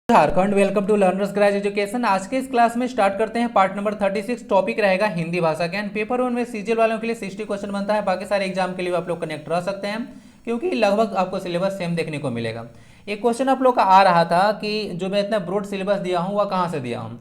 Jharkhand, welcome to learners cries education. आज के इस क्लास में स्टार्ट करते हैं पार्ट नंबर 36। टॉपिक रहेगा हिंदी भाषा ज्ञान। पेपर 1 में सीजीएल वालों के लिए 60 क्वेश्चन बनता है, बाकी सारे एग्जाम के लिए आप लोग कनेक्ट रह सकते हैं क्योंकि लगभग आपको सिलेबस सेम देखने को मिलेगा। एक क्वेश्चन आप लोग का आ रहा था कि जो मैं इतना ब्रॉड सिलेबस दिया हूँ वह कहाँ से दिया हूँ।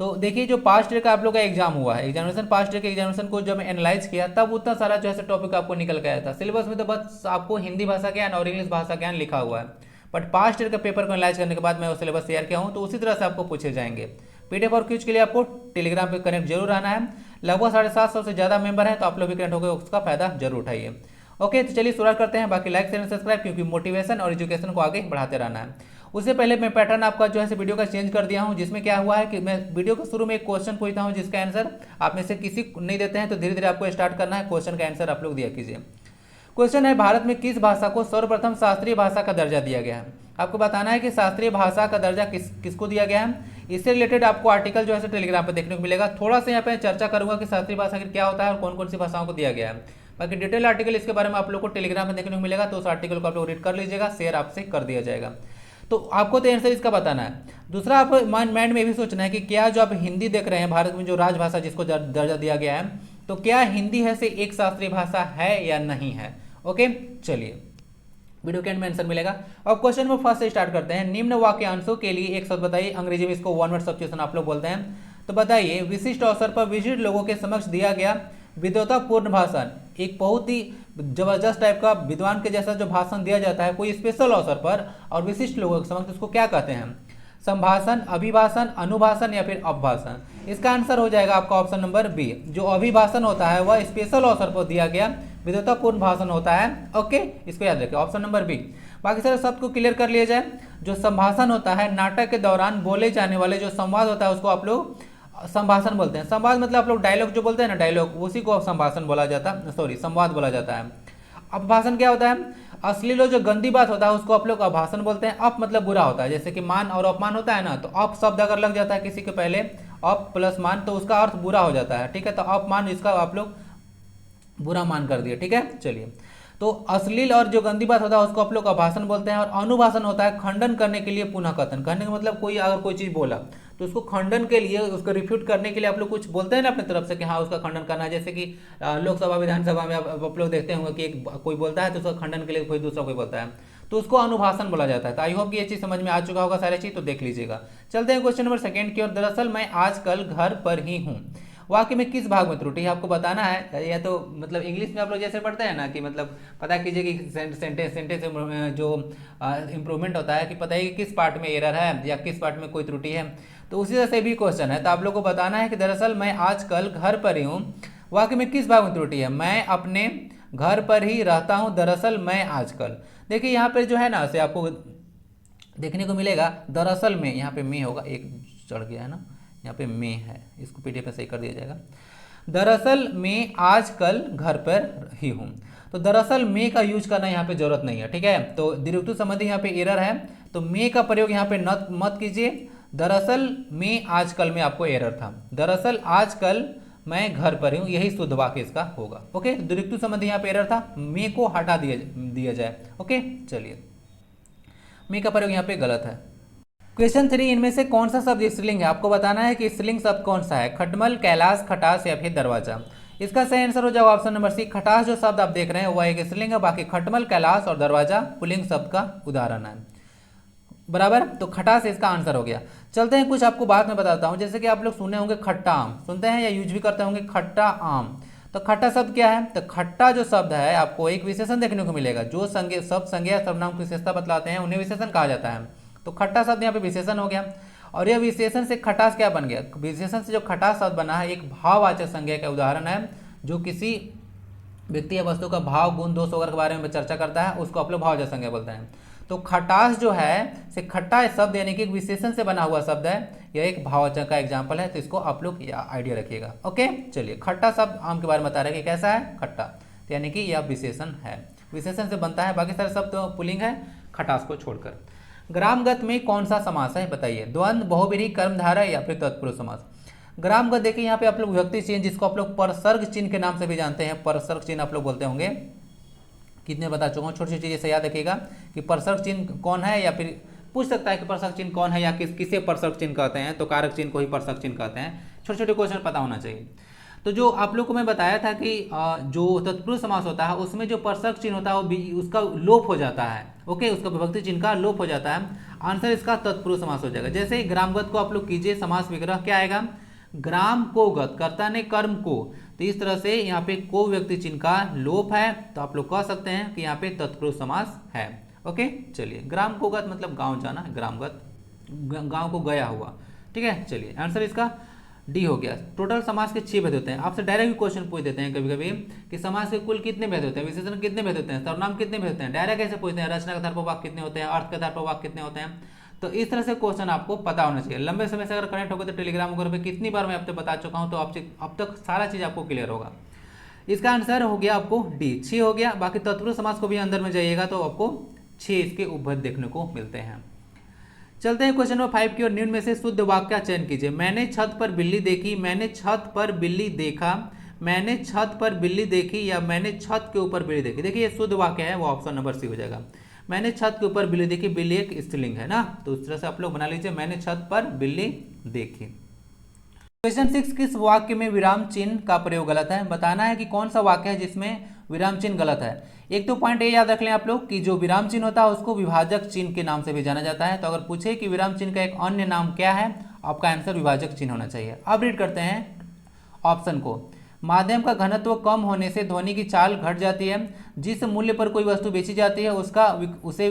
तो देखिए, जो पास्ट ईयर का आप लोग का एग्जाम हुआ है, एग्जामिनेशन पास्ट ईयर के एग्जामिनेशन को जब मैं एनालाइज किया तब उतना सारा जो है टॉपिक आपको निकल के आया था। सिलेबस में तो बस आपको हिंदी भाषा ज्ञान और इंग्लिश भाषा ज्ञान लिखा हुआ है, बट पास्ट ईयर का पेपर को एनालाइज करने के बाद मैं वो सिलेबस तैयार किया हूँ, तो उसी तरह से आपको पूछे जाएंगे। पीडीएफ और क्विज के लिए आपको टेलीग्राम पे कनेक्ट जरूर रहना है। लगभग 750 से ज़्यादा मेंबर हैं, तो आप लोग भी कनेक्ट होकर उसका फायदा जरूर उठाइए। ओके, तो चलिए शुरुआत करते हैं। बाकी लाइक शेयर सब्सक्राइब, क्योंकि मोटिवेशन और एजुकेशन को आगे बढ़ाते रहना है। उससे पहले मैं पैटर्न आपका जो है वीडियो का चेंज कर दिया हूं, जिसमें क्या हुआ है कि मैं वीडियो के शुरू में एक क्वेश्चन पूछता हूं जिसका आंसर आप में से किसी को नहीं देते हैं, तो धीरे धीरे आपको स्टार्ट करना है। क्वेश्चन का आंसर आप लोग दिया कीजिए। क्वेश्चन है, भारत में किस भाषा को सर्वप्रथम शास्त्रीय भाषा का दर्जा दिया गया है। आपको बताना है कि शास्त्रीय भाषा का दर्जा किसको दिया गया है। इससे रिलेटेड आपको आर्टिकल जो है टेलीग्राम पर देखने को मिलेगा। थोड़ा सा यहाँ पे चर्चा करूंगा कि शास्त्रीय भाषा क्या होता है और कौन कौन सी भाषाओं को दिया गया है। बाकी डिटेल आर्टिकल इसके बारे में आप लोग को टेलीग्राम में देखने को मिलेगा, तो उस आर्टिकल को आप लोग रीड कर लीजिएगा, शेयर आपसे कर दिया जाएगा। तो आपको तो आंसर इसका बताना है। दूसरा, आप माइंड में भी सोचना है कि क्या जो आप हिंदी देख रहे हैं, भारत में जो राजभाषा जिसको दर्जा दिया गया है, तो क्या हिंदी है से एक शास्त्रीय भाषा है या नहीं है। ओके, चलिए वीडियो के एंड में आंसर मिलेगा। और क्वेश्चन में फर्स्ट से स्टार्ट करते हैं। निम्न वाक्यांशों के लिए एक शब्द बताइए। अंग्रेजी में इसको वन वर्ड सब्स्टिट्यूशन आप लोग बोलते हैं। तो बताइए, विशिष्ट अवसर पर विशिष्ट लोगों के समक्ष दिया गया विद्वतापूर्ण भाषण। एक बहुत ही जबरदस्त टाइप का विद्वान के जैसा जो भाषण दिया जाता है कोई स्पेशल अवसर पर और विशिष्ट लोगों के समक्ष, उसको क्या कहते हैं। संभाषण, अभिभाषण, अनुभाषण या फिर अपभाषण। इसका आंसर हो जाएगा आपका ऑप्शन नंबर बी। जो अभिभाषण होता है वह स्पेशल अवसर पर दिया गया विद्वतापूर्ण भाषण होता है। ओके, इसको याद रखिए, ऑप्शन नंबर बी। बाकी सारे शब्द को क्लियर कर लिया जाए। जो संभाषण होता है, नाटक के दौरान बोले जाने वाले जो संवाद होता है उसको आप लोग संभाषण बोलते हैं। संवाद मतलब आप लोग डायलॉग जो बोलते हैं ना, डायलॉग, उसी को संभाषण बोला जाता है, सॉरी संवाद बोला जाता है। अपभाषण क्या होता है, अश्लील जो गंदी बात होता है उसको आप लोग अपभाषण बोलते हैं। अप मतलब बुरा होता है, जैसे कि मान और अपमान होता है ना, तो अप शब्द अगर लग जाता है किसी के पहले, अप प्लस मान, तो उसका अर्थ बुरा हो जाता है। ठीक है, तो अपमान इसका आप लोग बुरा मान कर दिया। ठीक है, चलिए। तो अश्लील और जो गंदी बात होता है उसको आप लोग अभाषण बोलते हैं। और अनुभाषण होता है खंडन करने के लिए पुनः कथन। कहने का मतलब कोई अगर कोई चीज बोला तो उसको खंडन के लिए, उसको रिफ्यूट करने के लिए आप लोग कुछ बोलते हैं ना अपनी तरफ से कि हाँ उसका खंडन करना है। जैसे कि लोकसभा विधानसभा में आप लोग देखते होंगे कि एक कोई बोलता है तो उसका खंडन के लिए कोई दूसरा कोई बोलता है, तो उसको अनुभाषण बोला जाता है। तो आई होप कि ये चीज समझ में आ चुका होगा सारी चीज, तो देख लीजिएगा। चलते हैं क्वेश्चन नंबर सेकंड की ओर। दरअसल मैं आजकल घर पर ही हूँ। वाक्य में किस भाग में त्रुटि है आपको बताना है। या तो मतलब इंग्लिश में आप लोग जैसे पढ़ते हैं ना कि मतलब पता कीजिए कि सेंटेंस जो इंप्रूवमेंट होता है कि पता है कि किस पार्ट में एरर है या किस पार्ट में कोई त्रुटि है, तो उसी तरह से भी क्वेश्चन है। तो आप लोग को बताना है कि दरअसल मैं आजकल घर पर ही हूँ। वाक्य में किस भाग में त्रुटि है। मैं अपने घर पर ही रहता हूँ, दरअसल मैं आजकल। देखिए यहाँ पर जो है ना से आपको देखने को मिलेगा, दरअसल में यहाँ पे में होगा, एक चढ़ गया है ना, यहाँ पे में है, इसको पीडीएफ में सही कर दिया जाएगा। दरअसल मैं आजकल घर पर ही हूँ। तो दरअसल में का यूज करना यहाँ पे जरूरत नहीं है। ठीक है, तो द्विरुक्ति संबंधी यहाँ पे एरर है, तो में का प्रयोग यहाँ पे मत कीजिए। दरअसल में आजकल में आपको एरर था। दरअसल आजकल मैं घर पर ही हूँ, यही शुद्ध वाक्य इसका होगा। ओके, द्विरुक्ति संबंधी यहाँ पे एरर था, में को हटा दिया जाए। ओके, चलिए, में का प्रयोग यहाँ पे गलत है। क्वेश्चन 3, इनमें से कौन सा शब्द स्त्रीलिंग है। आपको बताना है कि स्त्रीलिंग शब्द कौन सा है। खटमल, कैलाश, खटास या फिर दरवाजा। इसका सही आंसर हो जाएगा ऑप्शन नंबर सी। खटास जो शब्द आप देख रहे हैं वह एक स्त्रीलिंग है, बाकी खटमल, कैलाश और दरवाजा पुल्लिंग शब्द का उदाहरण है। बराबर, तो खटास इसका आंसर हो गया। चलते हैं, कुछ आपको बात में बताता हूँ। जैसे कि आप लोग सुने होंगे खट्टा आम, सुनते हैं या यूज भी करते होंगे खट्टा आम। तो खट्टा शब्द क्या है, तो खट्टा जो शब्द है आपको एक विशेषण देखने को मिलेगा। जो शब्द संज्ञा सर्वनाम की विशेषता बतलाते हैं उन्हें विशेषण कहा जाता है। तो खट्टा शब्द यहाँ पे विशेषण हो गया, और यह विशेषण से खटास क्या बन गया। विशेषण से जो खटास शब्द बना है एक भाववाचक संज्ञा का उदाहरण है, जो किसी व्यक्ति या वस्तु का भाव, गुण, दोष वगैरह के बारे में चर्चा करता है, उसको आप लोग भाववाचक संज्ञा बोलते हैं। तो खटास जो है से खट्टा शब्द यानी कि एक विशेषण से बना हुआ शब्द है, यह एक भाववाचक का एग्जाम्पल है, तो इसको आप लोग आइडिया रखिएगा। ओके, चलिए, खट्टा शब्द आम के बारे में बता रहे हैं कि कैसा है, खट्टा, तो यानी कि यह विशेषण है, विशेषण से बनता है। बाकी सारे शब्द तो पुल्लिंग है खटास को छोड़कर। ग्रामगत में कौन सा समास है बताइए। द्वंद्व, बहुव्रीहि, कर्मधारय या फिर तत्पुरुष समास। ग्रामगत देखिए यहाँ पे आप लोग विभक्ति चिन्ह, जिसको आप लोग परसर्ग चिन्ह के नाम से भी जानते हैं, परसर्ग चिन्ह आप लोग बोलते होंगे। कितने बता चुका हूँ, छोटी छोटी चीजें से याद रखिएगा कि परसर्ग चिन्ह कौन है या फिर पूछ सकता है कि परसक चिन्ह कौन है या किसे परसक चिन्ह कहते हैं, तो कारक चिन्ह को ही परसक चिन्ह कहते हैं। छोटे छोटे क्वेश्चन पता होना चाहिए। तो जो आप लोग को मैं बताया था कि जो तत्पुरुष समास होता है उसमें जो परसक चिन्ह होता है वो उसका लोप हो जाता है। ओके, उसका विभक्ति चिन्ह का लोप हो जाता है। आंसर इसका तत्पुरुष समास हो जाएगा। जैसे ग्रामगत को आप लोग कीजिए, समास विग्रह क्या आएगा, ग्राम को गत, कर्ता ने कर्म को, तो इस तरह से यहाँ पे को व्यक्ति चिन्ह का लोप है, तो आप लोग कह सकते हैं कि यहाँ पे तत्पुरुष समास है। ओके, चलिए, ग्राम को गत मतलब गांव जाना, ग्रामगत गांव को गया हुआ। ठीक है, चलिए आंसर इसका डी हो गया। टोटल समास के 6 भेद होते हैं। आपसे डायरेक्ट भी क्वेश्चन पूछ देते हैं कभी कभी कि समास के कुल कितने भेद होते हैं, विशेषण कितने भेद होते हैं, सर्वनाम कितने भेद होते हैं। डायरेक्ट ऐसे पूछते हैं, रचना के आधार पर वाक्य कितने होते हैं, अर्थ के आधार पर वाक्य कितने होते हैं। तो इस तरह से क्वेश्चन आपको पता होना चाहिए। लंबे समय से अगर कनेक्ट होगा तो टेलीग्राम ग्रुप पे कितनी बार मैं आपको बता चुका हूँ, तो अब तक सारा चीज आपको क्लियर होगा। इसका आंसर हो गया आपको डी, 6 हो गया। बाकी तत्पुरुष समास को भी अंदर में जाइएगा तो आपको 6 इसके उपभेद देखने को मिलते हैं। चलते हैं क्वेश्चन नंबर 5 की ओर। निम्न में से शुद्ध वाक्य का चयन कीजिए। मैंने छत पर बिल्ली देखी, मैंने छत पर बिल्ली देखा, मैंने छत पर बिल्ली देखी, या मैंने छत के ऊपर बिल्ली देखी। देखिए ये शुद्ध वाक्य है, वो ऑप्शन नंबर सी हो जाएगा। मैंने छत के ऊपर बिल्ली देखी, बिल्ली एक स्त्रीलिंग है ना, तो उस तरह से आप लोग बना लीजिए, मैंने छत पर बिल्ली देखी। क्वेश्चन 6, किस वाक्य में विराम चिन्ह का प्रयोग गलत है। बताना है कि कौन सा वाक्य है जिसमें विराम चिन्ह गलत है। एक तो पॉइंट ये याद रख लें आप लोग कि जो विराम चिन्ह होता है उसको विभाजक चिन्ह के नाम से भी जाना जाता है। तो अगर पूछे कि विराम चिन्ह का एक अन्य नाम क्या है, आपका आंसर विभाजक चिन्ह होना चाहिए। अब रीड करते हैं ऑप्शन को। माध्यम का घनत्व कम होने से ध्वनि की चाल घट जाती है। जिस मूल्य पर कोई वस्तु बेची जाती है उसे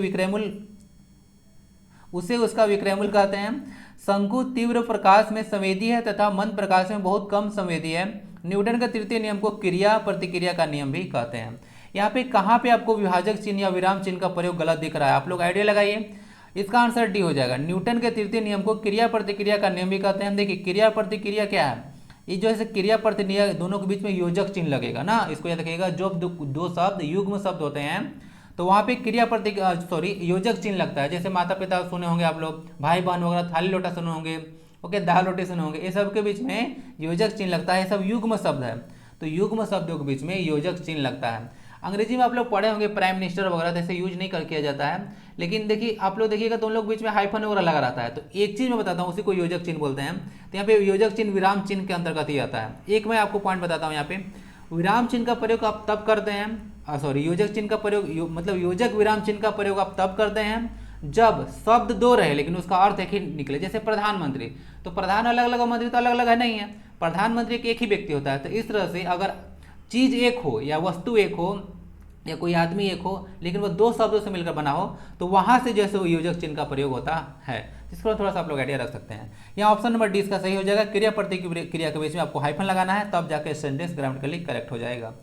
उसका विक्रय मूल्य कहते हैं। शंकु तीव्र प्रकाश में संवेदी है तथा मंद प्रकाश में बहुत कम संवेदी है। न्यूटन का तृतीय नियम को क्रिया प्रतिक्रिया का नियम भी कहते हैं। यहाँ पे कहाँ पे आपको विभाजक चिन्ह या विराम चिन्ह का प्रयोग गलत दिख रहा है, आप लोग आइडिया लगाइए। इसका आंसर डी हो जाएगा। न्यूटन के तृतीय नियम को क्रिया प्रतिक्रिया का नियम भी कहते हैं। देखिए क्रिया प्रतिक्रिया क्या है, ये जो है क्रिया प्रतिक्रिया दोनों के बीच में योजक चिन्ह लगेगा ना, इसको याद रखिएगा। जब दो शब्द युग्म शब्द होते हैं तो वहाँ पे क्रिया योजक चिन्ह लगता है। जैसे माता पिता सुने होंगे आप लोग, भाई बहन वगैरह, थाली लोटा सुने होंगे, ओके, दाल रोटी सुने होंगे, ये सब के बीच में योजक चिन्ह लगता है। ये सब युग्म शब्द है, तो युग्म शब्दों के बीच में योजक चिन्ह लगता है। अंग्रेजी में आप लोग पढ़े होंगे प्राइम मिनिस्टर वगैरह, जैसे यूज नहीं कर किया जाता है, लेकिन देखिए आप लोग देखिएगा तो उन लोग बीच में हाइफन वगैरह लगा रहता है। तो एक चीज मैं बताता हूँ, उसी को योजक चिन्ह बोलते हैं। तो यहाँ पे योजक चिन्ह विराम चिन्ह के अंतर्गत ही आता है। एक मैं आपको पॉइंट बताता हूँ, यहाँ पे विराम चिन्ह का प्रयोग आप तब करते हैं, योजक चिन्ह का प्रयोग मतलब योजक विराम चिन्ह का प्रयोग आप तब करते हैं जब शब्द दो रहे लेकिन उसका अर्थ एक ही निकले। जैसे प्रधानमंत्री, तो प्रधान अलग अलग और मंत्री तो अलग अलग है नहीं है, प्रधानमंत्री एक ही व्यक्ति होता है। तो इस तरह से अगर चीज एक हो या वस्तु एक हो या कोई आदमी एक हो लेकिन वो दो शब्दों से मिलकर बना हो, तो वहां से जैसे वो योजक चिन्ह का प्रयोग होता है, जिसको थोड़ा सा आप लोग आइडिया रख सकते हैं। यहाँ ऑप्शन नंबर डी इसका सही हो जाएगा। क्रिया प्रतिक्रिया के बीच में आपको हाइफन लगाना है, तब जाकर सेंटेंस ग्रामेटिकली करेक्ट हो जाएगा।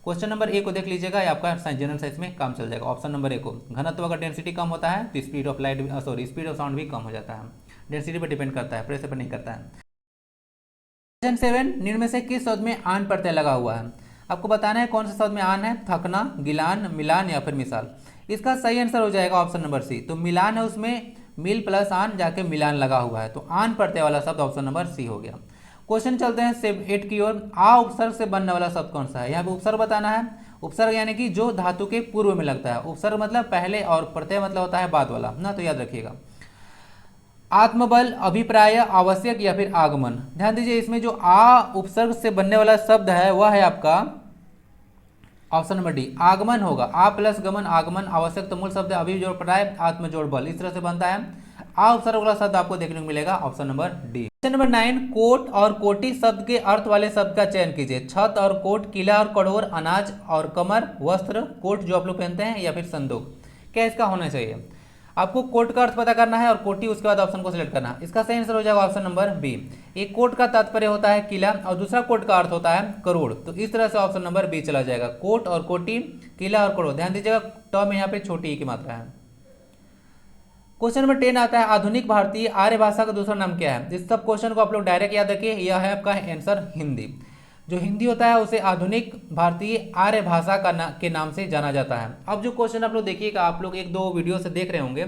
क्वेश्चन नंबर ए को देख लीजिएगा, आपका जनरल साइंस में काम चल जाएगा। ऑप्शन नंबर ए को, घनत्व अगर डेंसिटी कम होता है तो speed of light speed of sound भी कम हो जाता है। डेंसिटी पर डिपेंड करता है, प्रेशर पर नहीं करता है। क्वेश्चन 7, निम्न में से किस शब्द में आन प्रत्यय लगा हुआ है। आपको बताना है कौन सा शब्द में आन है, थकना, गिलान, मिलान या फिर मिसाल। इसका सही आंसर हो जाएगा ऑप्शन नंबर सी। तो मिलान है, उसमें मिल प्लस आन जाके मिलान लगा हुआ है, तो आन प्रत्यय वाला शब्द ऑप्शन नंबर सी हो गया। क्वेश्चन चलते हैं 8 की ओर। आ उपसर्ग से बनने वाला शब्द कौन सा है। यहाँ पे उपसर्ग बताना है। उपसर्ग यानी कि जो धातु के पूर्व में लगता है। उपसर्ग मतलब पहले और प्रत्यय मतलब होता है बाद वाला ना, तो याद रखिएगा। आत्मबल, अभिप्राय, आवश्यक या फिर आगमन। ध्यान दीजिए, इसमें जो आ उपसर्ग से बनने वाला शब्द है वह है आपका ऑप्शन नंबर डी, आगमन होगा। आ प्लस गमन, आगमन। आवश्यक तो मूल शब्द है, अभी जोड़ प्राय, आत्म जोड़ बल, इस तरह से बनता है। आ उपसर्ग वाला शब्द आपको देखने को मिलेगा option number D. Question number 9, कोट और कोटी शब्द के अर्थ वाले शब्द का चयन कीजिए। छत और कोट, किला और कड़ोर, अनाज और कमर, वस्त्र, कोट जो आप लोग पहनते हैं, या फिर संदूक। क्या इसका होना चाहिए। आपको कोट का अर्थ पता करना है और कोटी उसके बाद ऑप्शन को सिलेक्ट करना है। इसका सही आंसर हो जाएगा ऑप्शन नंबर बी। एक कोट का तात्पर्य होता है किला और दूसरा कोट का अर्थ होता है करोड़, तो इस तरह से ऑप्शन नंबर बी चला जाएगा। कोट और कोटी, किला और करोड़। ध्यान दीजिएगा ट में यहाँ पे छोटी की मात्रा है। क्वेश्चन नंबर 10 आता है, आधुनिक भारतीय आर्य भाषा का दूसरा नाम क्या है। इस सब क्वेश्चन को आप लोग डायरेक्ट याद रखिए, यह है आपका आंसर हिंदी। जो हिंदी होता है उसे आधुनिक भारतीय आर्य भाषा के नाम से जाना जाता है। अब जो क्वेश्चन आप लोग देखिएगा, आप लोग 1-2 वीडियो से देख रहे होंगे,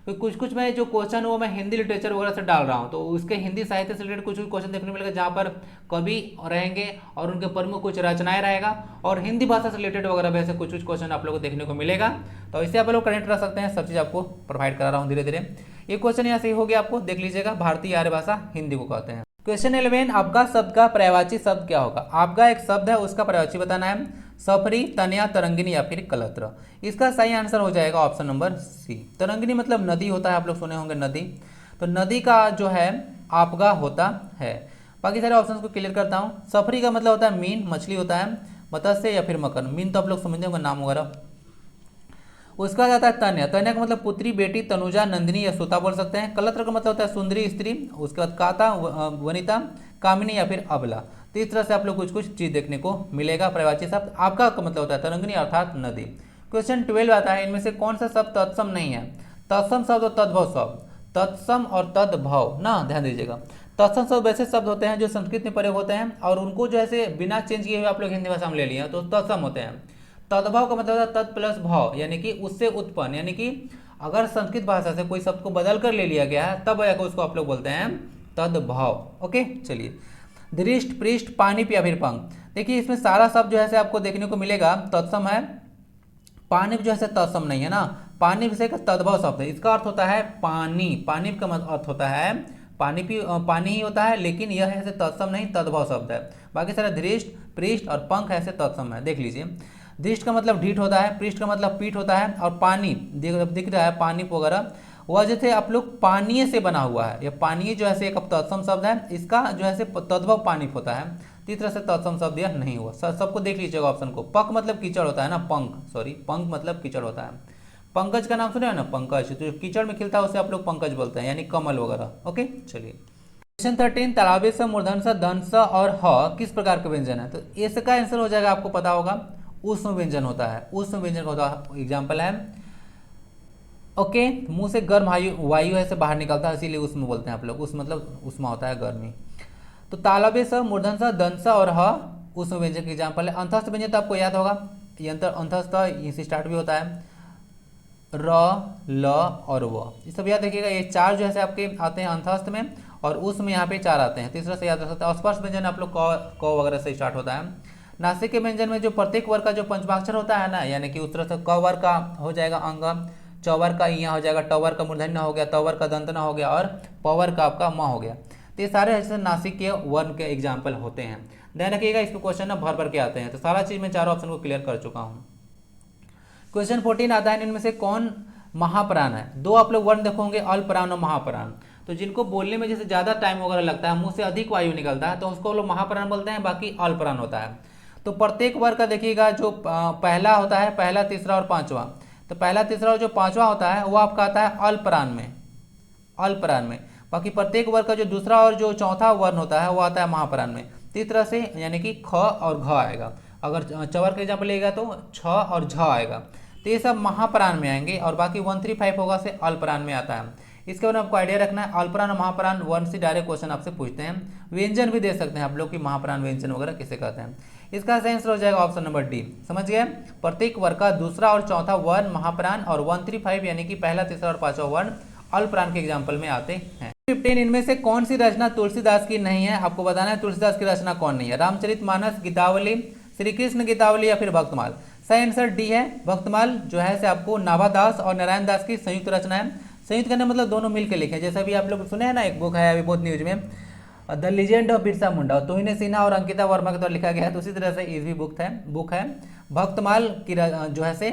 तो कुछ कुछ मैं जो क्वेश्चन वो मैं हिंदी लिटरेचर वगैरह से डाल रहा हूँ, तो उसके हिंदी साहित्य से रिलेटेड कुछ कुछ क्वेश्चन देखने को मिलेगा जहाँ पर कवि रहेंगे और उनके प्रमुख कुछ रचनाएं रहेगा, और हिंदी भाषा से रिलेटेड वगैरह वैसे कुछ कुछ क्वेश्चन आप लोग को देखने को मिलेगा। तो इससे आप लोग कनेक्ट रह सकते हैं, सब चीज़ आपको प्रोवाइड करा रहा हूँ धीरे धीरे। ये क्वेश्चन यहाँ से हो गया, आपको देख लीजिएगा, भारतीय आर्य भाषा हिंदी को कहते हैं। क्वेश्चन 11, आपका शब्द का पर्यायवाची शब्द क्या होगा? आपका एक शब्द है उसका पर्यायवाची बताना है, सफरी, तनया, तरंगिनी या फिर कलत्र। इसका सही आंसर हो जाएगा ऑप्शन नंबर सी। तरंगिनी मतलब नदी होता है, आप लोग सुने होंगे नदी, तो नदी का जो है आपगा होता है। बाकी सारे ऑप्शन को क्लियर करता हूँ। सफरी का मतलब होता है मीन, मछली होता है, मत्स्य या फिर मकर। मीन तो आप लोग समझते होंगे नाम वगैरह। उसका जाता है तन्या, तन्या का मतलब पुत्री, बेटी, तनुजा, नंदिनी या सुता बोल सकते हैं। कलत्र का मतलब होता है सुंदरी, स्त्री। उसके बाद काता, वनिता, कामिनी या फिर अबला। तो इस तरह से आप लोग कुछ कुछ चीज देखने को मिलेगा पर्यायवाची शब्द। आपका मतलब होता है तरंगिनी अर्थात नदी। क्वेश्चन 12 आता है, इनमें से कौन सा शब्द तत्सम नहीं है? तत्सम शब्द और तद्भव शब्द, तत्सम और तद्भव ना, ध्यान दीजिएगा। तत्सम शब्द वैसे शब्द होते हैं जो संस्कृत में प्रयोग होते हैं और उनको जो है बिना चेंज किए हुए आप लोग हिंदी भाषा में ले लिए तो तत्सम होते हैं। तद्भव का मतलब होता है तत् प्लस भाव, यानी कि उससे उत्पन्न, यानी कि अगर संस्कृत भाषा से कोई शब्द को बदल कर ले लिया गया है तब उसको आप लोग बोलते हैं तद्भाव। ओके, चलिए। धृष्ट, पृष्ठ, पानिप या फिर पंख। देखिए इसमें सारा शब्द जो है आपको देखने को मिलेगा तत्सम है। पानिप जो है तत्सम नहीं है ना, पानिप से तद्भव शब्द है, इसका अर्थ होता है पानी। पानिप का अर्थ होता है पानी ही होता है, लेकिन यह है तत्सम नहीं, तद्भव शब्द है। बाकी सारा धृष्ट, पृष्ठ और पंख ऐसे तत्सम है। देख लीजिए, धृष्ट का मतलब ढीठ होता है, पृष्ठ का मतलब पीठ होता है, और पानी दिख रहा है पानी वगैरह, वह जैसे आप लोग पानीय से बना हुआ है। यह पानीय जो है एक तत्सम शब्द है, इसका जो है तद्भव पानी होता है। इस तरह से तत्सम शब्द यह नहीं हुआ। सबको देख लीजिएगा ऑप्शन को। पक मतलब कीचड़ होता है ना, पंख मतलब कीचड़ होता है। पंकज का नाम सुने हैं ना, पंकज, तो कीचड़ में खिलता है उसे आप लोग पंकज बोलते हैं, यानी कमल वगैरह। ओके, चलिए। क्वेश्चन 13, तालाबे स, मूर्धन स, दंत स और ह किस प्रकार का व्यंजन है? तो इसका आंसर हो जाएगा, आपको पता होगा, उष्म व्यंजन होता है। उष्म व्यंजन का एग्जाम्पल है। ओके, मुंह से गर्म वायु ऐसे बाहर निकलता है, इसीलिए उष्म बोलते हैं आप लोग। उष्म मतलब उष्मा होता है, गर्मी। तो तालबे स, मूर्धन स, दंत स और ह उष्म व्यंजन का एग्जाम्पल है। अंतस्थ व्यंजन तो आपको याद होगा, ये अंतस्थ इसी स्टार्ट भी होता है, र, ल और व, ये सब याद रखिएगा। ये चार जो है आपके आते हैं अंतस्थ में, और उसमें यहाँ पे चार आते हैं। तीसरा से याद रख सकते हैं। स्पर्श व्यंजन आप लोग क वगैरह से स्टार्ट होता है। नासिक के व्यंजन में जो प्रत्येक वर्ग का जो पंचमाक्षर होता है ना, यानी कि उस तरह से क वर्ग का हो जाएगा अंग, च वर्ग का इया हो जाएगा, ट वर्ग का मूर्धन्य हो गया, त वर्ग का दंतना हो गया, और प वर्ग का आपका म हो गया। तो ये सारे ऐसे नासिक के वर्ण के एग्जाम्पल होते हैं। ध्यान रखिएगा, इसमें क्वेश्चन ना भर भर के आते हैं। तो सारा चीज मैं चारों ऑप्शन को क्लियर कर चुका हूँ। क्वेश्चन 14 आता है, इनमें से कौन महाप्राण है? दो आप लोग वर्ण देखोगे, अल्पप्राण और महाप्राण। तो जिनको बोलने में जैसे ज्यादा टाइम वगैरह लगता है, मुंह से अधिक वायु निकलता है, तो उसको लोग महाप्राण बोलते हैं, बाकी अल्पप्राण होता है। तो प्रत्येक वर्ग का देखिएगा, जो पहला होता है, पहला, तीसरा और पांचवा, तो पहला, तीसरा और जो पांचवा होता है वो आपका आता है अल्पप्राण में, अल्पप्राण में। बाकी प्रत्येक वर्ग का जो दूसरा और जो चौथा वर्ण होता है वो आता है महाप्राण में। तो इस तरह से यानी कि ख और घ आएगा। अगर चवर का एग्जाम्पल लेगा तो छ और झ आएगा। तो ये सब महाप्राण में आएंगे, और बाकी 135 होगा से अल्पप्राण में आता है। इसके बारे में आपको आइडिया रखना है। अल्पप्राण और महाप्राण वर्ण से डायरेक्ट क्वेश्चन आपसे पूछते हैं। व्यंजन भी दे सकते हैं आप लोग कि महाप्राण व्यंजन वगैरह किसे कहते हैं। इसका सही आंसर हो जाएगा ऑप्शन नंबर डी। समझ गए? प्रत्येक वर्ग का दूसरा और चौथा वर्ण महाप्राण, और 135 यानी कि पहला, तीसरा और पांचवा वर्ण अल्पप्राण के एग्जाम्पल में आते हैं। 15, इनमें से कौन सी रचना तुलसीदास की नहीं है? आपको बताना है तुलसीदास की रचना कौन नहीं है। रामचरितमानस, गीतावली, श्री कृष्ण गीतावली या फिर भक्तमाल। सही आंसर डी है, भक्तमाल जो है से आपको नाभादास और नारायण दास की संयुक्त रचना है। संयुक्त करने मतलब दोनों मिलकर लिखे, जैसा भी आप लोग सुने हैं ना, एक बुक है अभी बहुत न्यूज में, the legend of Birsa Munda, तोहिने Sinha और अंकिता वर्मा के द्वारा लिखा गया है। तो उसी तरह से ये भी बुक है भक्तमाल की जो है से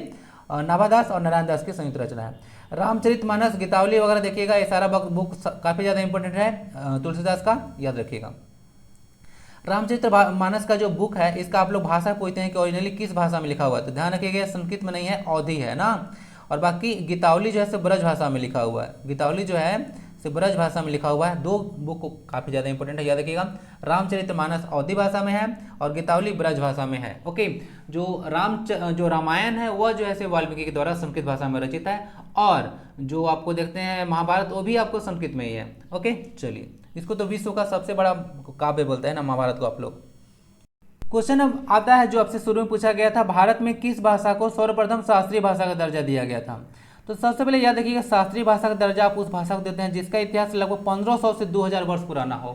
नाभादास और नारायण दास की संयुक्त रचना है। रामचरितमानस, गीतावली वगैरह देखिएगा, ये सारा बुक काफी ज्यादा इंपॉर्टेंट है तुलसीदास का, याद रखिएगा। रामचरितमानस का जो बुक है, इसका आप लोग भाषा पूछते हैं कि ओरिजिनली किस भाषा में लिखा हुआ है, तो ध्यान रखिएगा संस्कृत में नहीं है, अवधी है ना। और बाकी गीतावली जो है ब्रज भाषा में लिखा हुआ है, गीतावली जो है ब्रज भाषा में लिखा हुआ है। दो बुक काफी ज्यादा इंपॉर्टेंट है, याद रखिएगा। रामचरितमानस अवधी भाषा में है और गीतावली ब्रज भाषा में है। ओके, जो रामायण है वह जो है वाल्मीकि के द्वारा संस्कृत भाषा में रचित है, और जो आपको देखते हैं महाभारत वो भी आपको संस्कृत में ही है। ओके, चलिए, इसको तो विश्व का सबसे बड़ा काव्य बोलते हैं ना महाभारत को आप लोग। क्वेश्चन अब आता है जो आपसे शुरू में पूछा गया था, भारत में किस भाषा को सर्वप्रथम शास्त्रीय भाषा का दर्जा दिया गया था? तो सबसे पहले याद रखिएगा शास्त्रीय भाषा का दर्जा आप उस भाषा को देते हैं जिसका इतिहास लगभग 1500 से 2000 वर्ष पुराना हो।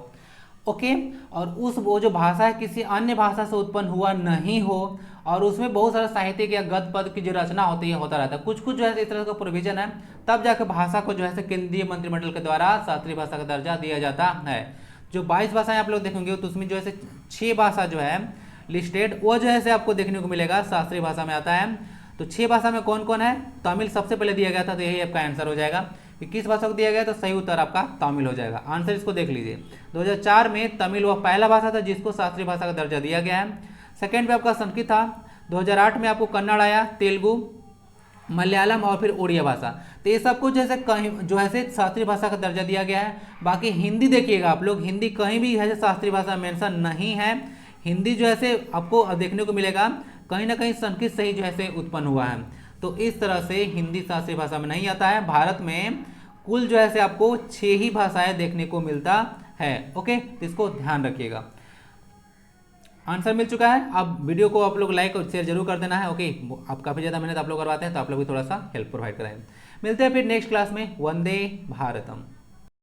ओके, और वो जो भाषा है किसी अन्य भाषा से उत्पन्न हुआ नहीं हो, और उसमें बहुत सारा साहित्यिक या गद्य पद की जो रचना होती है होता रहता है, कुछ कुछ जो है इस तरह का प्रोविजन है, तब जाकर भाषा को जो है केंद्रीय मंत्रिमंडल के द्वारा शास्त्रीय भाषा का दर्जा दिया जाता है। जो 22 भाषाएं आप लोग देखेंगे तो उसमें जो है 6 भाषा जो है लिस्टेड वो जो है आपको देखने को मिलेगा शास्त्रीय भाषा में आता है। तो 6 भाषा में कौन कौन है? तमिल सबसे पहले दिया गया था, तो यही आपका आंसर हो जाएगा कि किस भाषा को दिया गया, तो सही उत्तर आपका तमिल हो जाएगा। आंसर इसको देख लीजिए। 2004 में तमिल वह पहला भाषा था जिसको शास्त्रीय भाषा का दर्जा दिया गया है। सेकेंड पे आपका संस्कृत था। 2008 में आपको कन्नड़ आया, तेलुगु, मलयालम और फिर उड़िया भाषा। तो ये सब कुछ जैसे कहीं जो है शास्त्रीय भाषा का दर्जा दिया गया है। बाकी हिंदी देखिएगा आप लोग, हिंदी कहीं भी है शास्त्रीय भाषा मेंशन नहीं है। हिंदी जो है आपको देखने को मिलेगा कहीं ना कहीं संस्कृत से ही जो है उत्पन्न हुआ है। तो इस तरह से हिंदी शास्त्रीय भाषा में नहीं आता है। भारत में कुल जो है आपको 6 ही भाषाएं देखने को मिलता है। ओके, तो इसको ध्यान रखिएगा। आंसर मिल चुका है। अब वीडियो को आप लोग लाइक और शेयर जरूर कर देना है। ओके, आप काफ़ी ज़्यादा मेहनत आप लोग करवाते हैं तो आप लोग भी थोड़ा सा हेल्प प्रोवाइड कराएं। मिलते हैं फिर नेक्स्ट क्लास में। वंदे भारतम।